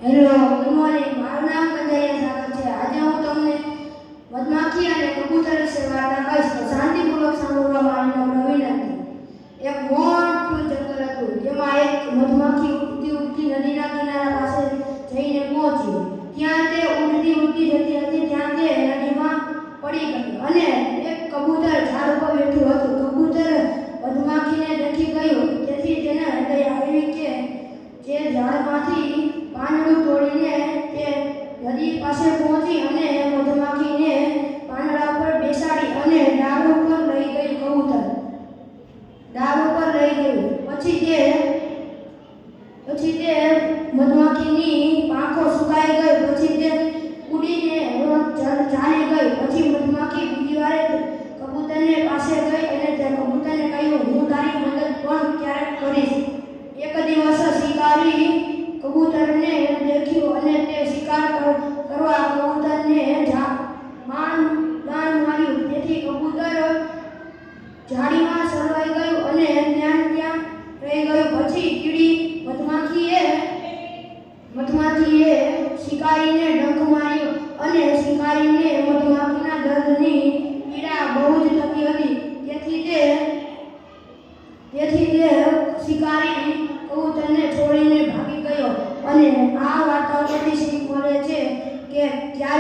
Hello, good morning. મારું નામ કંજારિયા સાગર છે. આજે હું તમને મધમાખી અને કબૂતર વિશે વાર્તા કહીશ. તો શાંતિપૂર્વક સાંભળવા મારી નમ્ર વિનંતી. એક મોટું જંગલ હતું, જેમાં એક મધમાખી ઉડતી નદીના કિનારા પાસે જઈને પહોંચી. ત્યાં તે ઉડતી જતી હતી ત્યાં તે નદીમાં પડી ગઈ અને એક કબૂતર ઝાડ ઉપર બેઠું હતું. કબૂતર મધમાખીને દેખી ગયું, તેથી તેને હૃદય આવી કે જે ઝાડમાંથી પાંદડું તોડીને તે નદી પાસે પહોંચી અને મધમાખીને પાંદડા પર બેસાડી અને ડાળ ઉપર લઈ ગઈ. કબૂતર ડાળ ઉપર લઈ ગયું. પછી તે મધમાખીની પાંખો સુકાઈ ગઈ. પછી તે ઉડીને ચાલી ગઈ. પછી મધમાખી બીજી વાર કબૂતરને પાસે ગઈ અને તે કબૂતરને કહ્યું, હું તારી મદદ પણ ક્યારેક કરીશ. એક દિવસ શિકારી કબૂતરને દેખ્યું અને તે શિકાર કરવા કબૂતરને બાણ માર્યું. તેથી કબૂતર ઝાડીમાં સળવાઈ ગયું અને ત્યાં રહી ગયું. પછી કીડી મધમાખીએ શિકારીને ડંખ માર્યો અને શિકારીને મધમાખીના દર્દની પીડા બહુ જ થતી હતી. તેથી તે શિકારી કબૂતરને છોડીને ભાગી ગયો. અને આ વાર્તા પરથી શીખ મળે છે કે જ્યારે